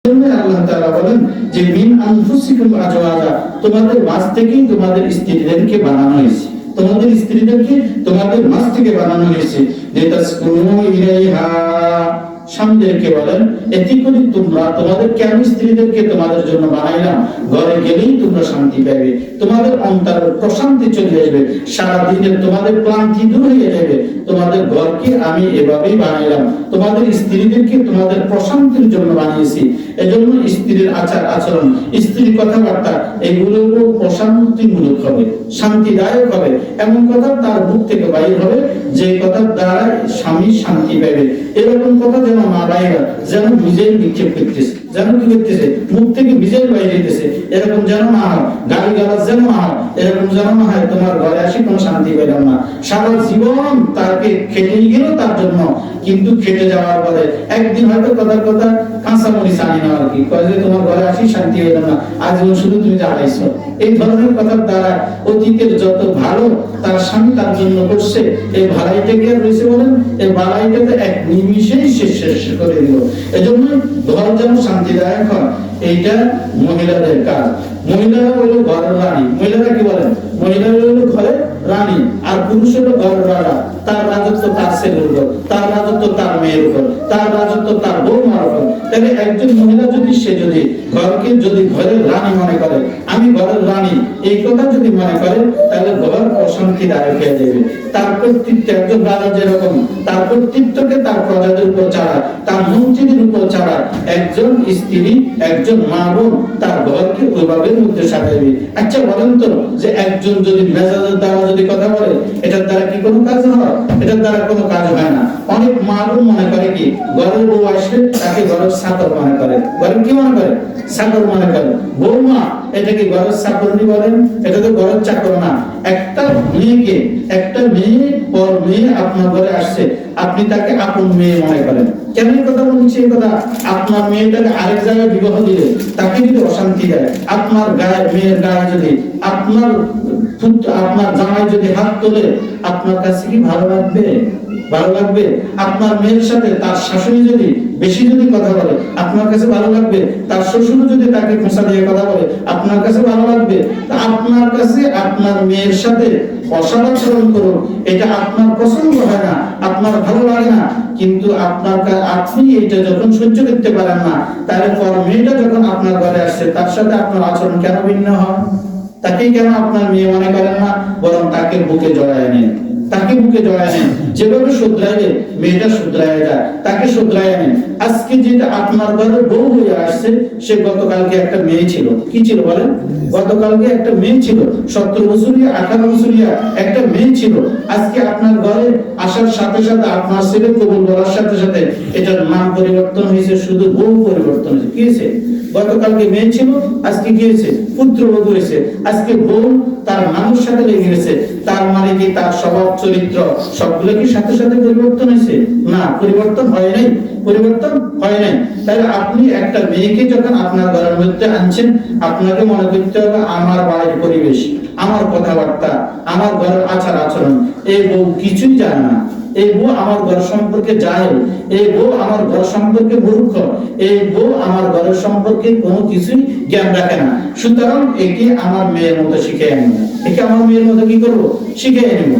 আল্লাহ তাআলা বলেন যে মিন আনফুসিকুম আজওয়াজা, তোমাদের মাঝ থেকেই তোমাদের স্ত্রীদেরকে বানানো হয়েছে, তোমাদের স্ত্রীদেরকে তোমাদের মাঝ থেকে বানানো হয়েছে। লিতাসকুনু ইলাইহা, স্বামীদেরকে বলেন এতে করে তোমরা তোমাদের কেন স্ত্রীদেরকে তোমাদের জন্য বানাইলাম, ঘরে গেলেই তোমরা শান্তি পাবে, তোমাদের অন্তরে প্রশান্তি চলে আসবে, সারা দিনের তোমাদের ক্লান্তি দূর হয়ে যাবে। তোমাদের ঘরকে আমি এভাবেই বানাইলাম, তোমাদের স্ত্রীদেরকে তোমাদের প্রশান্তির জন্য বানিয়েছি। এজন্য স্ত্রীর আচার আচরণ, স্ত্রীর কথাবার্তা এগুলো প্রশান্তিমূলক হবে, শান্তিদায়ক হবে, এমন কথা তার মুখ থেকে বাইর হবে যে কথার দ্বারা স্বামী শান্তি পাবে। এরকম কথা যেন না বাইরে, যেন নিজেই নিক্ষেপ করতেছে, যেন কি করতেছে মুখ থেকে নিজেই বাইরে যেতেছে, এরকম যেন না হয়। গালি গালাজ যেন না হয়, এরকম যেন না হয় তোমার ঘরে আসি কোনো শান্তি পেলাম না। সারা জীবন তাকে খেটে গেল তার জন্য, কিন্তু খেটে যাওয়ার পরে একদিন হয়তো কথার কথা কাঁচা মরিচ আনি না আর কি কয় যে তোমার ঘরে আসি শান্তি পেলাম না, আজ শুধু তুমি জ্বালাইছো। এই ধরনের কথার দ্বারা অতীতের যত ভালো তার স্বামী তার জন্য করছে, এই ভালাইটাকে রয়েছে বলেন, এই ভালাইটাকে এক নিমিষেই শেষ করে দিল। এজন্য ঘর যেন শান্তিদায়ক হয়, এইটা মহিলাদের কাজ। মহিলারা হলো ঘরের রানী। মহিলারা কি বলেন? মহিলারা হলো ঘরের রানী, আর পুরুষ হলো ঘরের রাজা। তার রাজত্ব তার ছেলের উপর, তার রাজত্ব তার মেয়ের উপর, তার রাজত্ব তার বৌমার উপর। তাহলে একজন মহিলা যদি সে যদি ঘরকে যদি ঘরের রানী মনে করে, আমি ঘরের রানী এই কথা যদি মনে করে, তাহলে ঘর অশান্তিদায়ক হয়ে যাবে। তার কর্তৃত্ব একজন রাজা যেরকম তার কর্তৃত্বকে তার প্রজাদের উপর চালায়, তার মন্ত্রীদের উপর চালায়, একজন স্ত্রী একজন মা বোন তার ঘরকে ওইভাবে মধ্যে সাজাবে। আচ্ছা বলেন তো, যে একজন যদি মেজাজের দ্বারা যদি কথা বলে, এটার দ্বারা কি কোনো কাজ হয়? এটার দ্বারা কোনো কাজ হয় না। অনেক মা বোন মনে করে কি ঘরের বউ আসলে তাকে ঘরের চাকর মনে করে, ঘরের কি মনে করে? চাকর মনে করে। বৌমা এটা কি ঘরের চাকরনি বলেন? এটা তো ঘরের চাকর না। একটা মেয়েকে, একটা মেয়ে পর মেয়ে আপনার ঘরে আসছে, আপনি তাকে আপন মেয়ে মনে করেন। কেন কথা বলছি? এই কথা আপনার মেয়েটাকে আরেক জায়গায় বিবাহ দিলে তাকে যদি অশান্তি দেয়, আপনার গায়ে মেয়ের গায়ে যদি আপনার আপনার জামাই যদি হাত তোলে, আপনার কাছে কি ভালো লাগবে? ভালো লাগবে? আপনার মেয়ের সাথে তার শাশুড়ি যদি বেশি যদি কথা বলে, আপনার কাছে ভালো লাগবে? তার শ্বশুর যদি তাকে খোঁচা দিয়ে কথা বলে, আপনার কাছে ভালো লাগবে? তা আপনার কাছে আপনার মেয়ের সাথে অসদাচরণ করুন, এটা আপনার পছন্দ হয় না, আপনার ভালো লাগে না, কিন্তু আপনি এটা যখন সহ্য করতে পারেন না, তারপর মেয়েটা যখন আপনার ঘরে আসছে তার সাথে আপনার আচরণ কেন ভিন্ন হয়? তাকে কেন আপনার মেয়ে মনে করেন না, বরং তাকে বুকে জড়ায় নেন, তাকে বুকে জড়ায় নেন। যেভাবে শুধরাইলে মেয়েটা শুধরায় যায়, তাকে শুধরায় নেন। আজকে যেটা আপনার ঘরে বউ হয়ে আসছে, সে গতকালকে একটা মেয়ে ছিল। কি ছিল বলেন? গতকালকে একটা মেয়ে ছিল, 17 বছরিয়া 18 বছরিয়া একটা মেয়ে ছিল। আজকে আপনার ঘরে আসার সাথে সাথে আপনার ছেলে কবুল বলার সাথে সাথে এটার নাম পরিবর্তন হয়েছে, শুধু বউ পরিবর্তন হয়েছে। কি হয়েছে? গতকালকে মেয়ে ছিল, আজকে কি হয়েছে? পুত্রবধূ হয়েছে। আজকে বউ তার মানুষ সাথে লেগে গেছে, তার মানে কি তার স্বভাব চরিত্র সবগুলো কি সাথে সাথে পরিবর্তন হয়েছে? না, পরিবর্তন হয় নাই, পরিবর্তন হয় নাই। তাহলে আপনি একটা মেয়েকে যখন আপনার ঘরের মধ্যে আনছেন, আপনাকে মনে করতে হবে আমার বাড়ির পরিবেশ, আমার কথাবার্তা, আমার ঘরের আচার আচরণ এই বউ কিছুই জানে না, এই বউ আমার ঘর সম্পর্কে জাহেল, এই বউ আমার ঘর সম্পর্কে মূর্খ, এই বউ আমার ঘরের সম্পর্কে কোনো কিছুই জ্ঞান রাখে না। সুতরাং একে আমার মেয়ের মতো শিখে আনবো, একে আমার মেয়ের মতো কি করবো? শিখে আনবো।